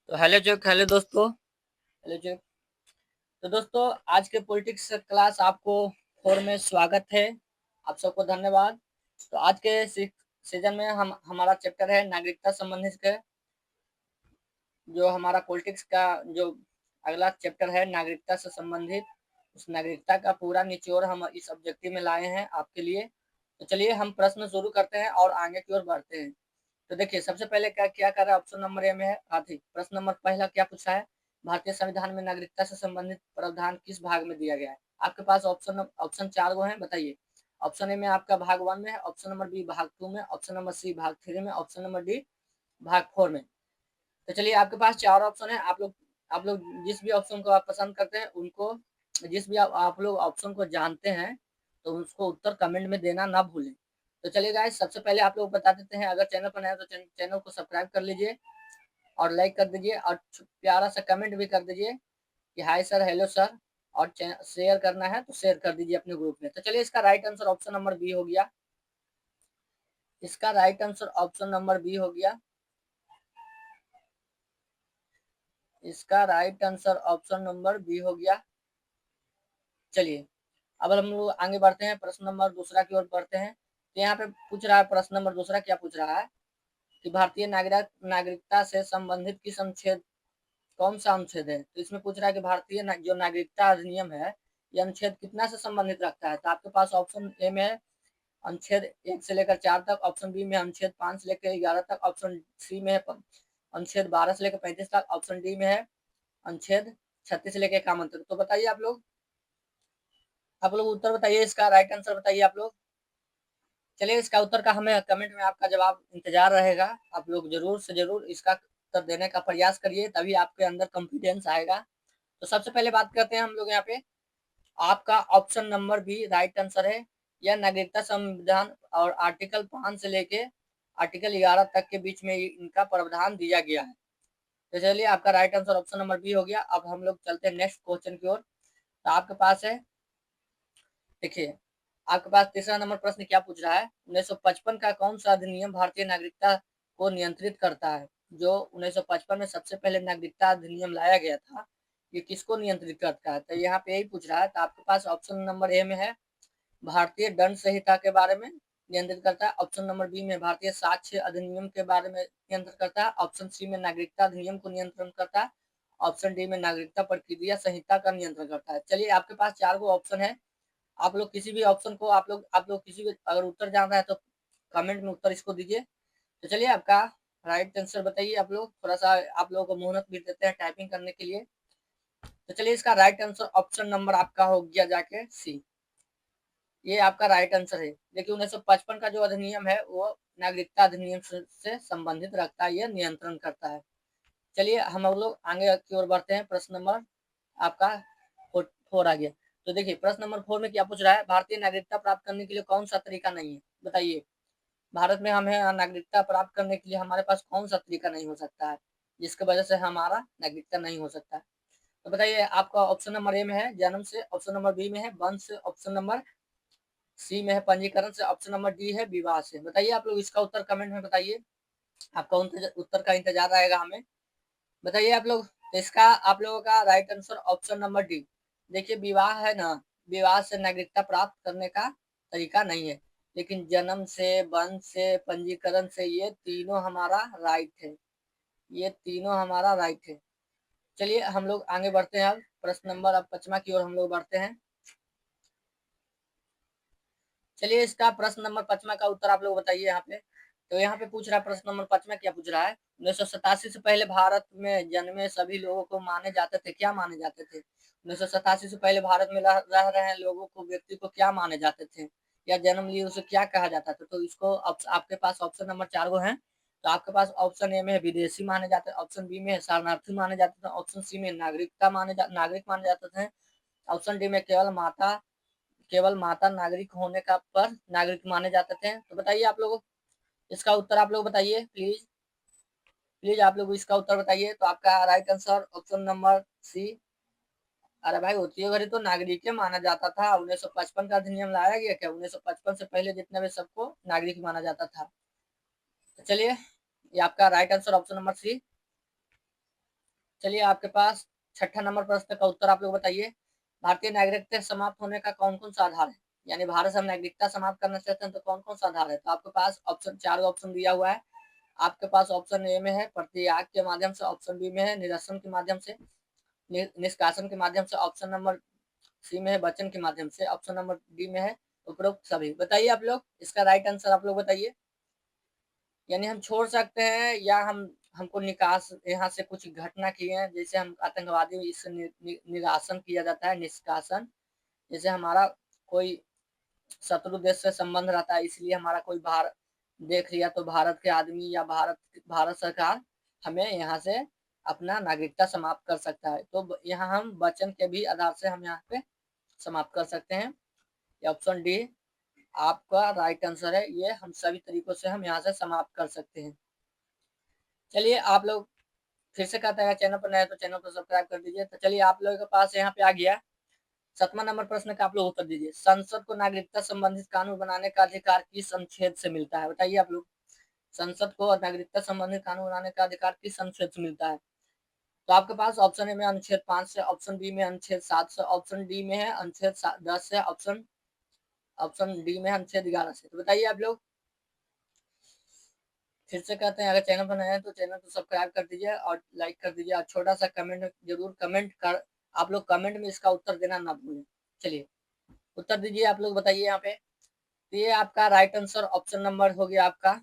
तो हेलो दोस्तों। हेलो जो तो दोस्तों, आज के पॉलिटिक्स क्लास आपको फोर में स्वागत है। आप सबको धन्यवाद। तो आज के सीजन में हम हमारा चैप्टर है नागरिकता संबंधित के। जो हमारा पॉलिटिक्स का जो अगला चैप्टर है नागरिकता से संबंधित, उस नागरिकता का पूरा निचोड़ हम इस ऑब्जेक्टिव में लाए हैं आपके लिए। तो चलिए हम प्रश्न शुरू करते हैं और आगे की ओर बढ़ते हैं। तो देखिए, सबसे पहले क्या क्या कर रहा है, ऑप्शन नंबर ए में है हाथी। प्रश्न नंबर पहला क्या पूछा है, भारतीय संविधान में नागरिकता से संबंधित प्रावधान किस भाग में दिया गया है। आपके पास ऑप्शन ऑप्शन चार गो है, बताइए। ऑप्शन ए में आपका भाग वन में है, ऑप्शन नंबर बी भाग टू में, ऑप्शन नंबर सी भाग थ्री में, ऑप्शन नंबर डी भाग फोर में। तो चलिए, आपके पास चार ऑप्शन है। आप लोग जिस भी ऑप्शन को आप पसंद करते हैं उनको, जिस भी आप लोग ऑप्शन को जानते हैं, तो उसको उत्तर कमेंट में देना ना भूलें। तो चलिए गाइस, सबसे पहले आप लोग बता देते हैं, अगर चैनल पर नए हैं तो चैनल को सब्सक्राइब कर लीजिए और लाइक कर दीजिए और प्यारा सा कमेंट भी कर दीजिए कि हाय सर, हेलो सर। और शेयर करना है तो शेयर कर दीजिए अपने ग्रुप में। तो चलिए, इसका right answer option number B हो गया। इसका right answer option number B हो गया। इसका right answer option number B हो गया। चलिए, अब हम लोग आगे बढ़ते हैं, प्रश्न नंबर दूसरा की ओर बढ़ते हैं। तो यहाँ पे पूछ रहा है, प्रश्न नंबर दूसरा क्या पूछ रहा है कि भारतीय नागरिकता से संबंधित किस अनुच्छेद, कौन सा अनुच्छेद है। तो इसमें पूछ रहा है कि भारतीय जो नागरिकता अधिनियम है, ये अनुच्छेद कितना से संबंधित रखता है। तो आपके पास ऑप्शन ए में है अनुच्छेद 1 से लेकर 4 तक, ऑप्शन बी में अनुच्छेद 5 से लेकर 11 तक, ऑप्शन सी में है अनुच्छेद 12 से लेकर 35 तक, ऑप्शन डी में है अनुच्छेद 36 से लेकर 51 तक। तो बताइए आप लोग उत्तर बताइए, इसका राइट आंसर बताइए आप लोग। चलिए, इसका उत्तर का हमें कमेंट में आपका जवाब इंतजार रहेगा। आप लोग जरूर से जरूर इसका उत्तर देने का प्रयास करिए, तभी आपके अंदर कॉन्फिडेंस आएगा। तो सबसे पहले बात करते हैं हम लोग यहाँ पे, आपका option number B right answer है। यह नागरिकता संविधान और आर्टिकल 5 से लेके आर्टिकल 11 तक के बीच में इनका प्रावधान दिया गया है। तो चलिए, आपका right answer option number B हो गया। अब हम लोग चलते हैं नेक्स्ट क्वेश्चन की ओर। तो आपके पास है, देखिए, आपके पास तीसरा नंबर प्रश्न क्या पूछ रहा है, 1955 का कौन सा अधिनियम भारतीय नागरिकता को नियंत्रित करता है। जो 1955 में सबसे पहले नागरिकता अधिनियम लाया गया था, ये किसको नियंत्रित करता है। तो यहाँ पे यही पूछ रहा है। तो आपके पास ऑप्शन नंबर ए में है भारतीय दंड संहिता के बारे में नियंत्रित करता है, ऑप्शन नंबर बी में भारतीय साक्ष्य अधिनियम के बारे में नियंत्रित करता है, ऑप्शन सी में नागरिकता अधिनियम को नियंत्रण करता है, ऑप्शन डी में नागरिकता प्रक्रिया संहिता का नियंत्रण करता है। चलिए, आपके पास चार गो ऑप्शन है। आप लोग किसी भी ऑप्शन को, आप लोग किसी भी अगर उत्तर जान रहा है तो कमेंट में उत्तर इसको दीजिए। तो चलिए, आपका राइट आंसर बताइए। आप लोग थोड़ा सा, आप लोगों को मोहलत भी देते हैं टाइपिंग करने के लिए। तो चलिए, इसका राइट आंसर ऑप्शन नंबर आपका हो गया जाके सी। ये आपका राइट आंसर है। देखिए, 1955 का जो अधिनियम है वो नागरिकता अधिनियम से संबंधित रखता है, यह नियंत्रण करता है। चलिए, हम लोग आगे की ओर बढ़ते हैं। प्रश्न नंबर आपका फोर आ गया। तो देखिए, प्रश्न नंबर फोर में क्या पूछ रहा है, भारतीय नागरिकता प्राप्त करने के लिए कौन सा तरीका नहीं है। बताइए, भारत में हमें नागरिकता प्राप्त करने के लिए हमारे पास कौन सा तरीका नहीं हो सकता है, जिसकी वजह से हमारा नागरिकता नहीं हो सकता है। तो बताइए, आपका ऑप्शन नंबर ए में है जन्म से, ऑप्शन नंबर बी में है वंश से, ऑप्शन नंबर सी में है पंजीकरण से, ऑप्शन नंबर डी है विवाह से। बताइए आप लोग, इसका उत्तर कमेंट में बताइए। आपका उत्तर का इंतजार रहेगा हमें। बताइए आप लोग। तो इसका आप लोगों का right answer option number D. देखिए, विवाह है ना, विवाह से नागरिकता प्राप्त करने का तरीका नहीं है, लेकिन जन्म से, वंश से, पंजीकरण से, ये तीनों हमारा राइट है। ये तीनों हमारा राइट है। चलिए, हम लोग आगे बढ़ते हैं। अब प्रश्न नंबर अब पांचवा की ओर हम लोग बढ़ते हैं। चलिए, इसका प्रश्न नंबर पांचवा का उत्तर आप लोग बताइए यहाँ पे। तो यहाँ पे पूछ रहा है, प्रश्न नंबर पांचवा क्या पूछ रहा है, 1987 से पहले भारत में जन्मे सभी लोगों को माने जाते थे, क्या माने जाते थे। 1987 से पहले भारत में रह रहे लोगों को, व्यक्ति को क्या माने जाते थे, या जन्म लिए उसे क्या कहा जाता था। तो इसको आपके पास ऑप्शन नंबर चार गो है। तो आपके पास ऑप्शन ए में विदेशी माने जाते हैं, ऑप्शन बी में शरणार्थी माने जाते थे, ऑप्शन सी में नागरिक माने जाते थे, ऑप्शन डी में केवल माता नागरिक होने का पर नागरिक माने जाते थे। तो बताइए आप लोग, इसका उत्तर आप लोग बताइए प्लीज। प्लीज आप लोग इसका उत्तर बताइए। तो आपका right answer option number C. अरे भाई, होती घड़ी तो नागरिक माना जाता था, 1955 का अधिनियम लाया गया क्या, 1955 से पहले जितने भी सबको नागरिक माना जाता था। तो चलिए, ये आपका right answer option number C. चलिए आपके पास छठा नंबर प्रश्न का उत्तर आप लोग बताइए। भारतीय नागरिकता समाप्त होने का कौन कौन सा आधार है? यानी भारत से हम नागरिकता समाप्त करना चाहते हैं तो कौन कौन सा आधार है? तो आपके पास ऑप्शन, 4 ऑप्शन दिया हुआ है। आपके पास ऑप्शन ए में है प्रतियाग के माध्यम से, ऑप्शन बी में है निरसन के माध्यम से, निष्कासन के माध्यम से, ऑप्शन नंबर सी में है वचन के माध्यम से, ऑप्शन नंबर डी में है उपरोक्त सभी। बताइए आप लोग, इसका राइट आंसर आप लोग बताइए। यानी हम छोड़ सकते हैं या हमको निकास, यहाँ से कुछ घटना किए हैं, जैसे हम आतंकवादी, इससे निरासन किया जाता है, निष्कासन। जैसे हमारा कोई शत्रु देश से संबंध रहता है, इसलिए हमारा कोई बाहर देख लिया तो भारत के आदमी या भारत सरकार हमें यहाँ से अपना नागरिकता समाप्त कर सकता है। तो यहाँ हम वचन के भी आधार से हम यहाँ पे समाप्त कर सकते हैं। ऑप्शन डी आपका राइट आंसर है। ये हम सभी तरीकों से हम यहाँ से समाप्त कर सकते हैं। चलिए आप लोग फिर से कहते हैं, चैनल पर नए तो चैनल को सब्सक्राइब कर दीजिए। तो चलिए आप लोगों के पास यहाँ पे आ गया 7वां नंबर प्रश्न का आप लोग उत्तर दीजिए। संसद को नागरिकता संबंधित कानून बनाने का अधिकार किस अनुच्छेद से मिलता है? बताइए आप लोग, संसद को नागरिकता संबंधित कानून बनाने का अधिकार किस अनुच्छेद से मिलता है? तो आपके पास ऑप्शन ए में अनुच्छेद 5 से, ऑप्शन बी में अनुच्छेद 7 से, ऑप्शन डी में है अनुच्छेद 10 से, ऑप्शन ऑप्शन डी में अनुच्छेद 11 से। तो बताइए आप लोग, फिर से कहते हैं, अगर चैनल पर नए हैं तो चैनल को सब्सक्राइब कर दीजिए और लाइक कर दीजिए, और छोटा सा कमेंट जरूर कमेंट कर, आप लोग कमेंट में इसका उत्तर देना ना भूलें। चलिए उत्तर दीजिए आप लोग, बताइए यहाँ पे। तो ये आपका राइट आंसर ऑप्शन नंबर हो गया आपका।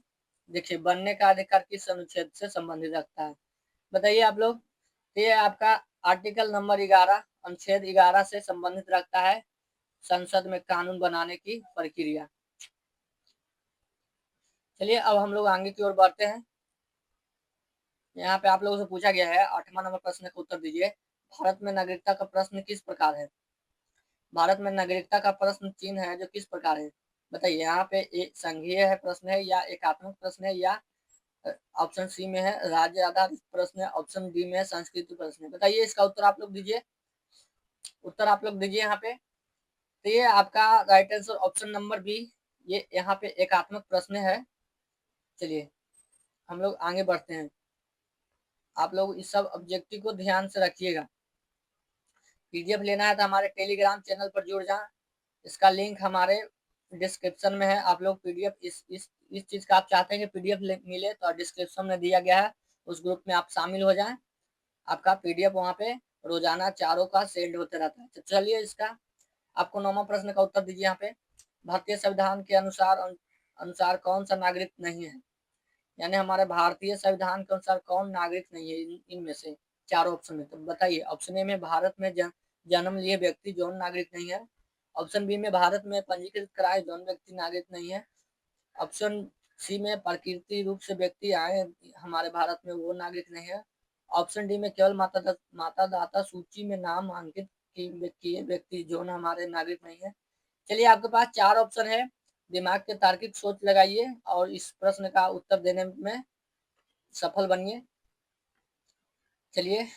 देखिए, बनने का अधिकार किस अनुच्छेद से संबंधित रखता है? बताइए आप लोग। तो ये आपका आर्टिकल नंबर 11, अनुच्छेद 11 से संबंधित रखता है संसद में कानून बनाने की प्रक्रिया। चलिए अब हम लोग आगे की ओर बढ़ते हैं। यहाँ पे आप लोगों से पूछा गया है 8वां नंबर प्रश्न का उत्तर दीजिए। भारत में नागरिकता का प्रश्न किस प्रकार है? भारत में नागरिकता का प्रश्न चिन्ह है जो किस प्रकार है? बताइए, यहाँ पे एक संघीय है प्रश्न है, या एकात्मक प्रश्न है, या ऑप्शन सी में है राज्य आधारित प्रश्न है, ऑप्शन डी में है संस्कृति प्रश्न है। बताइए इसका उत्तर आप लोग दीजिए। उत्तर आप लोग दीजिए यहाँ पे। तो ये आपका right answer option number B, ये यहाँ पे एकात्मक प्रश्न है। चलिए हम लोग आगे बढ़ते हैं। आप लोग इस सब ऑब्जेक्टिव को ध्यान से रखिएगा। पीडीएफ लेना है तो हमारे टेलीग्राम चैनल पर जुड़ जाए, इसका लिंक हमारे डिस्क्रिप्शन में है। आप लोग पीडीएफ इस चीज का आप चाहते हैं कि पीडीएफ मिले तो डिस्क्रिप्शन में दिया गया है, उस ग्रुप में आप शामिल हो जाएं। आपका पीडीएफ वहाँ पे रोजाना चारों का सेंड होते रहता है। तो चलिए इसका आपको 9वां प्रश्न का उत्तर दीजिए यहाँ पे। भारतीय संविधान के अनुसार कौन सा नागरिक नहीं है? यानी हमारे भारतीय संविधान के अनुसार कौन नागरिक नहीं है इनमें से चारों ऑप्शन में? तो बताइए। ऑप्शन ए में भारत में जन्म लिए व्यक्ति जौन नागरिक नहीं है, ऑप्शन बी में भारत में पंजीकृत कराए जौन व्यक्ति नागरिक नहीं है, ऑप्शन सी में प्रकृति रूप से व्यक्ति आए हमारे भारत में वो नागरिक नहीं है, ऑप्शन डी में केवल माता सूची में नाम अंकित किए व्यक्ति जो हमारे नागरिक नहीं है। चलिए आपके पास 4 ऑप्शन है, दिमाग के तार्किक सोच लगाइए और इस प्रश्न का उत्तर देने में सफल बनिए। चलिए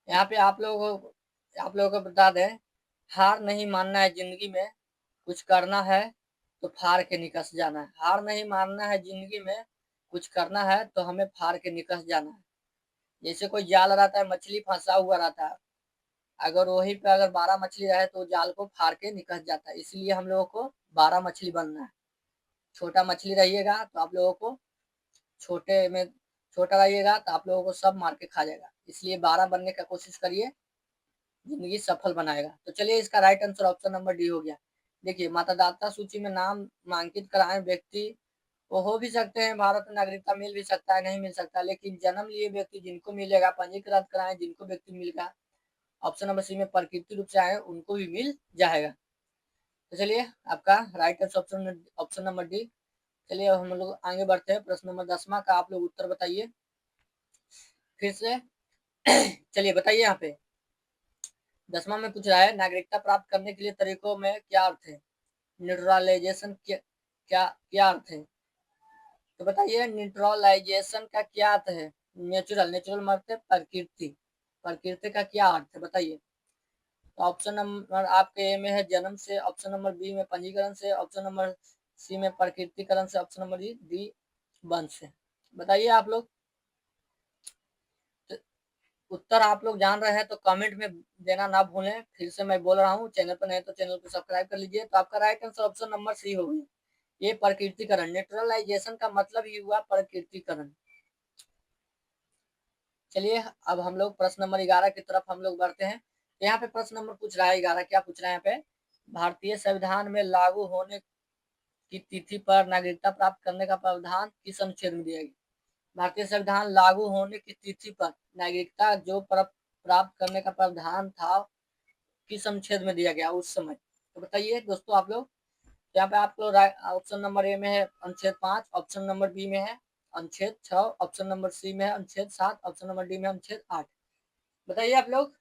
यहाँ पे आप लोगों को बता दें, हार नहीं मानना है जिंदगी में, कुछ करना है तो फाड़ के निकस जाना है। हार नहीं मानना है जिंदगी में, कुछ करना है तो हमें फाड़ के निकस जाना है। जैसे कोई जाल रहता है, मछली फंसा हुआ रहता है, अगर वहीं पे अगर 12 मछली रहे तो जाल को फाड़ के निकल जाता है। इसलिए हम लोगों को 12 मछली बनना है। छोटा मछली रहिएगा तो आप लोगों को छोटे में छोटा रहिएगा तो आप लोगों को सब मार के खा जाएगा। इसलिए 12 बनने का कोशिश करिए, जिंदगी सफल बनाएगा। तो चलिए इसका right answer option number D हो गया। देखिए, मतदाता सूची में नाम नामांकित कराए व्यक्ति वो हो भी सकते हैं, भारत में नागरिकता मिल भी सकता है, नहीं मिल सकता, लेकिन जन्म लिए व्यक्ति जिनको मिलेगा, पंजीकृत कराए जिनको व्यक्ति मिलेगा, ऑप्शन नंबर सी में प्रकृति रूप से आए उनको भी मिल जाएगा। तो चलिए आपका right answer option number D. चलिए अब हम लोग आगे बढ़ते हैं। प्रश्न नंबर 10वां का आप लोग उत्तर बताइए फिर से। चलिए बताइए यहाँ पे 10वां में पूछ रहा है, नागरिकता प्राप्त करने के लिए तरीकों में क्या अर्थ है? न्यूट्रलाइजेशन क्या क्या अर्थ है? तो बताइए न्यूट्रलाइजेशन का क्या अर्थ है? नेचुरल मतलब प्रकृति, प्रकृति का क्या अर्थ है बताइए। तो ऑप्शन नंबर आपके ए में है जन्म से, ऑप्शन नंबर बी में पंजीकरण से, ऑप्शन नंबर सी में प्रकृतिकरण से, ऑप्शन नंबर डी वंश से। बताइए आप लोग। उत्तर आप लोग जान रहे हैं तो कमेंट में देना ना भूलें। फिर से मैं बोल रहा हूँ, चैनल पर नहीं तो चैनल को सब्सक्राइब कर लीजिए। तो आपका right answer option number C होगी। ये प्रकृतिकरण, नेचुरलाइजेशन का मतलब ही हुआ प्रकृतिकरण। चलिए अब हम लोग प्रश्न नंबर 11 की तरफ हम लोग बढ़ते हैं। यहाँ पे प्रश्न नंबर पूछ रहा है 11, क्या पूछ रहा है यहाँ पे, भारतीय संविधान में लागू होने की तिथि पर नागरिकता प्राप्त करने का प्रावधान किस अनुच्छेद में दिया गया। भारतीय संविधान लागू होने की तिथि पर नागरिकता जो प्राप्त करने का प्रावधान था किस अनुच्छेद में दिया गया उस समय। तो बताइए दोस्तों आप लोग। यहाँ पे आप लोग ऑप्शन नंबर ए में है अनुच्छेद 5, ऑप्शन नंबर बी में है अनुच्छेद 6, ऑप्शन नंबर सी में है अनुच्छेद 7, ऑप्शन नंबर डी में अनुच्छेद 8। बताइए आप लोग।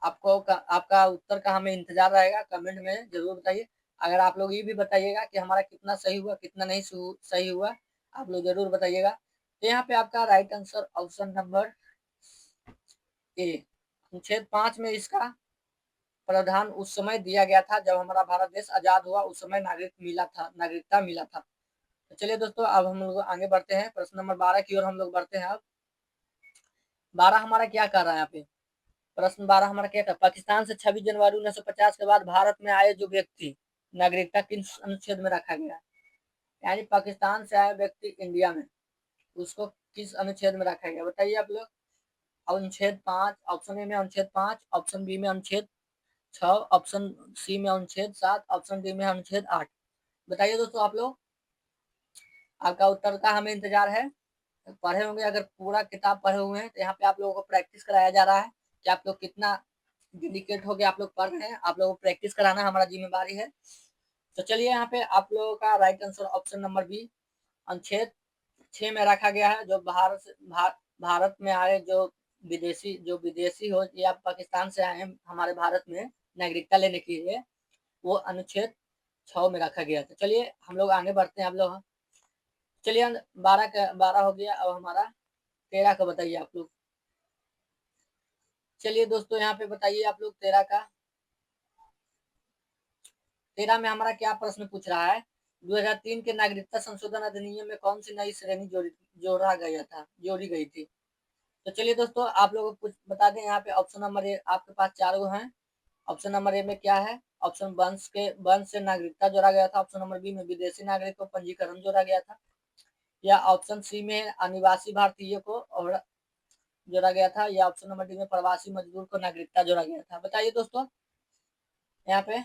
आपका उत्तर का हमें इंतजार रहेगा, कमेंट में जरूर बताइए। अगर आप लोग ये भी बताइएगा कि हमारा कितना सही हुआ कितना नहीं सही हुआ, आप लोग जरूर बताइएगा। तो यहाँ पे आपका right answer option number A, अनुच्छेद 5 में इसका प्रावधान उस समय दिया गया था जब हमारा भारत देश आजाद हुआ, उस समय नागरिकता मिला था। तो चलिए दोस्तों अब हम लोग आगे बढ़ते हैं, प्रश्न नंबर 12 की ओर हम लोग बढ़ते हैं। अब 12 हमारा क्या कर रहा है यहाँ पे, प्रश्न 12 हमारा क्या कर, पाकिस्तान से 26 जनवरी 1950 के बाद भारत में आए जो व्यक्ति नागरिकता किस अनुच्छेद में रखा गया है। यानी पाकिस्तान से आए व्यक्ति इंडिया में, उसको किस अनुच्छेद में रखा गया बताइए आप लोग। अनुच्छेद 5, ऑप्शन ए में अनुच्छेद 5, ऑप्शन बी में अनुच्छेद 6, ऑप्शन सी में अनुच्छेद 7, ऑप्शन डी में अनुच्छेद 8। बताइए दोस्तों आप लोग। आपका उत्तर का हमें इंतजार है। पढ़े होंगे, अगर पूरा किताब पढ़े हुए हैं तो यहाँ पे आप लोगों को प्रैक्टिस कराया जा रहा है कि आप लोग कितना डेडिकेट हो गया, आप लोग पढ़ रहे हैं, आप लोगों को प्रैक्टिस कराना हमारा जिम्मेवारी है। तो चलिए यहाँ पे आप लोगों का right answer option number B, अनुच्छेद 6 में रखा गया है। जो भारत में आए जो विदेशी हो या पाकिस्तान से आए हमारे भारत में नागरिकता लेने के लिए, वो अनुच्छेद 6 में रखा गया था। चलिए हम लोग आगे बढ़ते हैं। आप लोग चलिए 12 हो गया, अब हमारा 13 का बताइए आप लोग। चलिए दोस्तों यहाँ पे बताइए आप लोग 13 का। 13 में हमारा क्या प्रश्न पूछ रहा है, 2003 के नागरिकता संशोधन अधिनियम में कौन सी नई श्रेणी जोड़ी गई थी। तो चलिए दोस्तों आप लोगों को कुछ बता दें। यहाँ पे ऑप्शन नंबर ए आपके पास 4 गो हैं। ऑप्शन नंबर ए में क्या है, ऑप्शन वंश से नागरिकता जोड़ा गया था, ऑप्शन नंबर बी में विदेशी नागरिक को पंजीकरण जोड़ा गया था, या ऑप्शन सी में अनिवासी भारतीय को और जोड़ा गया था, या ऑप्शन नंबर डी में प्रवासी मजदूर को नागरिकता जोड़ा गया था। बताइए दोस्तों यहाँ पे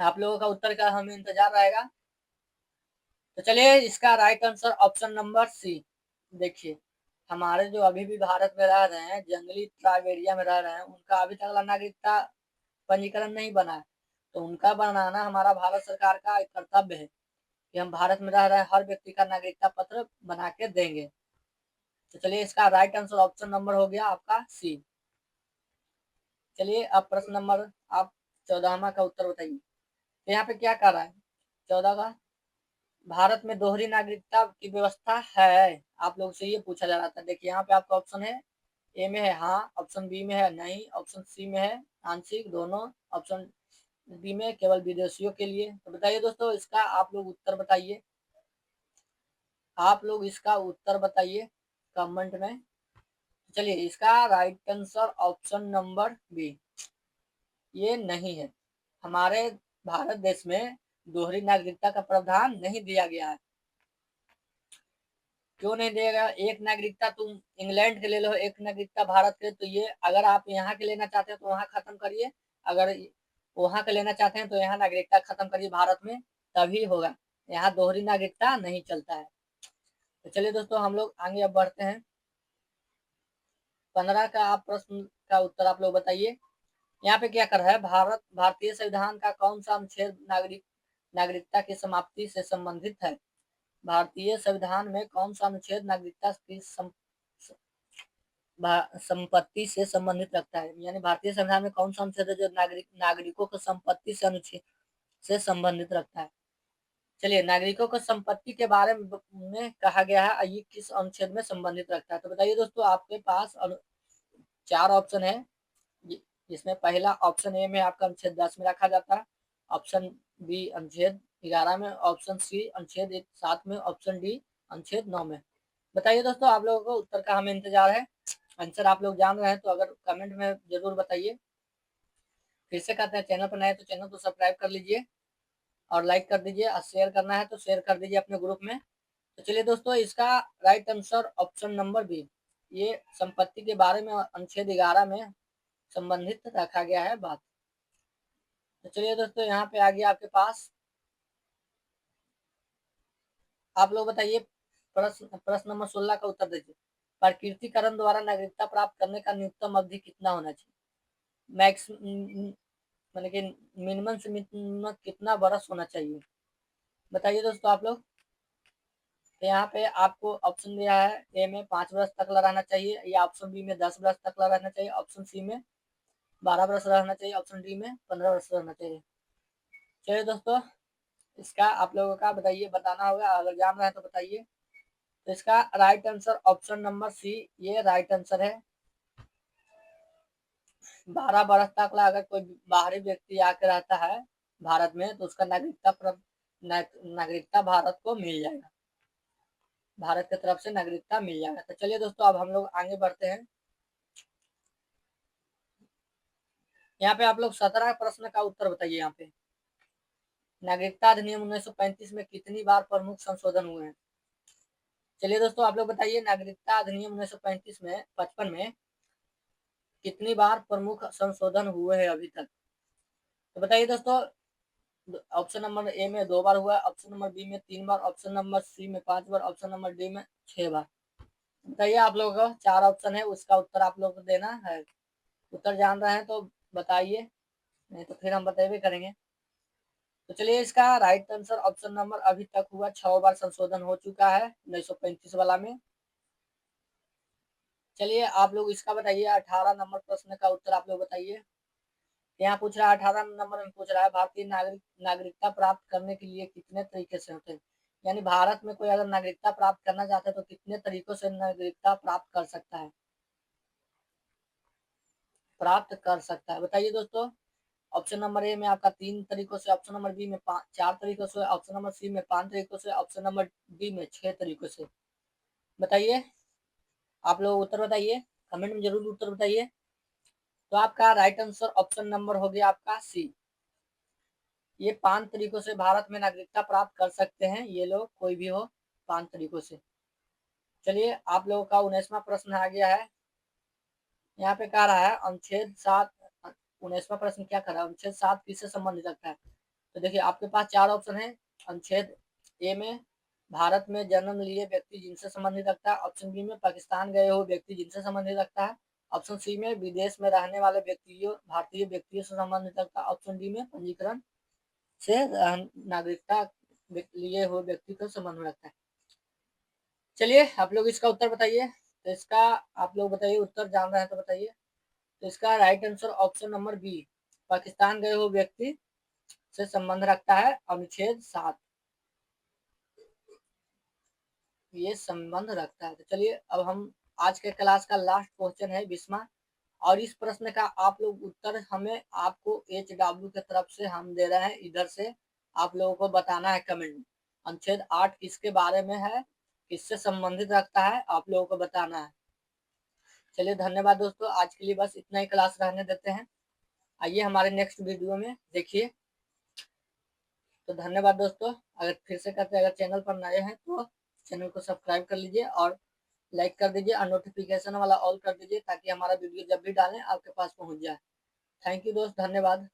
आप लोगों का उत्तर का हमें इंतजार रहेगा। तो चलिए इसका right answer option number C. देखिए हमारे जो अभी भी भारत में रह रहे हैं, जंगली ट्राइब एरिया में रह रहे हैं, उनका अभी तक नागरिकता पंजीकरण नहीं बना है। तो उनका बनाना हमारा भारत सरकार का एक कर्तव्य है कि हम भारत में रह रहे हर व्यक्ति का नागरिकता पत्र बना के देंगे। तो चलिए इसका राइट आंसर ऑप्शन नंबर हो गया आपका सी। चलिए अब प्रश्न नंबर आप 14वां का उत्तर बताइए। तो यहाँ पे क्या कर रहा है 14 का, भारत में दोहरी नागरिकता की व्यवस्था है, आप लोग से ये पूछा जा रहा था। देखिए यहाँ पे आपका ऑप्शन है ए में है हाँ, ऑप्शन बी में है नहीं, ऑप्शन सी में है आंशिक दोनों, ऑप्शन डी में केवल विदेशियों के लिए। तो बताइए दोस्तों इसका आप लोग उत्तर बताइए। आप लोग इसका उत्तर बताइए कमेंट में। चलिए इसका right answer option number B, ये नहीं है। हमारे भारत देश में दोहरी नागरिकता का प्रावधान नहीं दिया गया है। क्यों नहीं दिया गया, एक नागरिकता तुम इंग्लैंड के ले लो, एक नागरिकता भारत के, तो ये अगर आप यहाँ के लेना चाहते हैं तो वहां खत्म करिए, अगर वहां के लेना चाहते हैं तो यहाँ नागरिकता खत्म करिए भारत में, तभी होगा। यहाँ दोहरी नागरिकता नहीं चलता है। तो चलिए दोस्तों हम लोग आगे अब बढ़ते हैं। 15 का आप प्रश्न का उत्तर आप लोग बताइए। यहाँ पे क्या कर रहा है, भारतीय संविधान का कौन सा अनुच्छेद नागरिकता की समाप्ति से संबंधित है। भारतीय संविधान में कौन सा अनुच्छेद नागरिकता की संपत्ति से संबंधित रखता है। यानी भारतीय संविधान में कौन सा अनुच्छेद है जो नागरिकों को संपत्ति से अनुच्छेद से संबंधित रखता है। चलिए नागरिकों को संपत्ति के बारे में कहा गया है, ये किस अनुच्छेद में संबंधित रखता है। तो बताइए दोस्तों आपके पास 4 ऑप्शन है, जिसमें पहला ऑप्शन ए में आपका अनुच्छेद 10 में रखा जाता है, ऑप्शन बी अनुच्छेद 11 में, ऑप्शन सी अनुच्छेद 7 में, ऑप्शन डी अनुच्छेद 9 में। बताइए दोस्तों आप लोगों को उत्तर का हमें इंतजार है। आंसर आप लोग जान रहे हैं तो अगर कमेंट में जरूर बताइए। फिर से कहते हैं, चैनल पर नए तो चैनल को सब्सक्राइब कर लीजिए और लाइक कर दीजिए, और शेयर करना है तो शेयर कर दीजिए अपने ग्रुप में। तो चलिए दोस्तों, इसका right answer option number B, ये संपत्ति के बारे में अनुच्छेद 11 में संबंधित रखा गया है बात। तो चलिए दोस्तों, यहाँ पे आ गया आपके पास, आप लोग बताइए प्रश्न नंबर 16 का उत्तर दीजिए। प्रकृतिकरण द्वारा नागरिकता प्राप्त करने का न्यूनतम अवधि कितना होना चाहिए? मैक्स मतलब कि मिनिमम से मिनिमम कितना बरस होना चाहिए, बताइए दोस्तों आप लोग। तो यहाँ पे आपको ऑप्शन दिया है, ए में 5 वर्ष तक रहना चाहिए, या ऑप्शन बी में 10 वर्ष तक रहना चाहिए, ऑप्शन सी में 12 वर्ष रहना चाहिए, ऑप्शन डी में 15 वर्ष रहना चाहिए। चलिए दोस्तों, इसका आप लोगों का बताइए, बताना होगा, अगर जान रहे हैं तो बताइए। तो इसका right answer option number C, ये राइट आंसर है। 12 वर्ष तक अगर कोई बाहरी व्यक्ति आकर रहता है भारत में तो उसका नागरिकता भारत को मिल जाएगा, भारत की तरफ से नागरिकता मिल जाएगा। तो चलिए दोस्तों, अब हम लोग आगे बढ़ते हैं। यहाँ पे आप लोग 17 प्रश्न का उत्तर बताइए। यहाँ पे नागरिकता अधिनियम 1935 में कितनी बार प्रमुख संशोधन हुए हैं? चलिए दोस्तों, आप लोग बताइए, नागरिकता अधिनियम 1935 में 55 में कितनी बार प्रमुख संशोधन हुए हैं अभी तक? तो बताइए दोस्तों, ऑप्शन नंबर ए में 2 बार हुआ है, ऑप्शन नंबर बी में 3 बार, ऑप्शन नंबर सी में 5 बार, ऑप्शन नंबर डी में 6 बार। बताइए, आप लोगों को 4 ऑप्शन है, उसका उत्तर आप लोग को देना है। उत्तर जान रहे हैं तो बताइए, नहीं तो फिर हम बताइए करेंगे। तो चलिए, इसका राइट आंसर ऑप्शन नंबर अभी तक हुआ 6 बार संशोधन हो चुका है 1935 वाला में। चलिए, आप लोग इसका बताइए, 18 नंबर प्रश्न का उत्तर आप लोग बताइए। यहाँ पूछ रहा है, 18 नंबर में पूछ रहा है, भारतीय नागरिकता प्राप्त करने के लिए कितने तरीके से होते हैं? यानी भारत में कोई अगर नागरिकता प्राप्त करना चाहता है तो कितने तरीकों से नागरिकता प्राप्त कर सकता है, बताइए दोस्तों। ऑप्शन नंबर ए में आपका 3 तरीकों से, ऑप्शन नंबर बी में 4 तरीकों से, ऑप्शन नंबर सी में 5 तरीकों से, ऑप्शन नंबर डी में 6 तरीकों से। बताइए, आप लोग उत्तर बताइए, कमेंट में जरूर उत्तर बताइए। तो आपका राइट आंसर ऑप्शन नंबर हो गया आपका सी, ये 5 तरीकों से भारत में नागरिकता प्राप्त कर सकते हैं ये लोग, कोई भी हो, 5 तरीकों से। चलिए, आप लोगों का 19वां प्रश्न आ गया है। यहाँ पे कह रहा है अनुच्छेद 7, 19वां प्रश्न क्या कर रहा है, अनुच्छेद 7 किससे संबंधित रखता है? तो देखिए, आपके पास 4 ऑप्शन है। अनुच्छेद ए में भारत में जन्म लिए व्यक्ति जिनसे संबंधित रखता है, ऑप्शन बी में पाकिस्तान गए हुए व्यक्ति जिनसे संबंधित रखता है, ऑप्शन सी में विदेश में रहने वाले व्यक्तियों, भारतीय व्यक्तियों से संबंधित रखता है, ऑप्शन डी में पंजीकरण से नागरिकता लिए हुए व्यक्ति को संबंध में रखता है। चलिए, आप लोग इसका उत्तर बताइए। तो इसका आप लोग बताइए, उत्तर जान रहे हैं तो बताइए। तो इसका right answer option number B, Pakistan गए हुए व्यक्ति से संबंध रखता है अनुच्छेद 7, ये संबंध रखता है। तो चलिए, अब हम आज के क्लास का लास्ट क्वेश्चन है 20वां, और इस प्रश्न का आप लोग उत्तर हमें आपको HW की तरफ से हम दे रहे हैं, इधर से आप लोगों को बताना है कमेंट में। अनुच्छेद 8 किसके बारे में है, किससे संबंधित रखता है, आप लोगों को बताना है। चलिए, धन्यवाद दोस्तों, आज के लिए बस इतना ही क्लास रहने देते हैं। आइए हमारे नेक्स्ट वीडियो में देखिए। तो धन्यवाद दोस्तों, अगर फिर से कहते हैं, अगर चैनल पर नए हैं तो चैनल को सब्सक्राइब कर लीजिए और लाइक कर दीजिए और नोटिफिकेशन वाला ऑल कर दीजिए, ताकि हमारा वीडियो जब भी डालें आपके पास पहुंच जाए। थैंक यू दोस्त, धन्यवाद।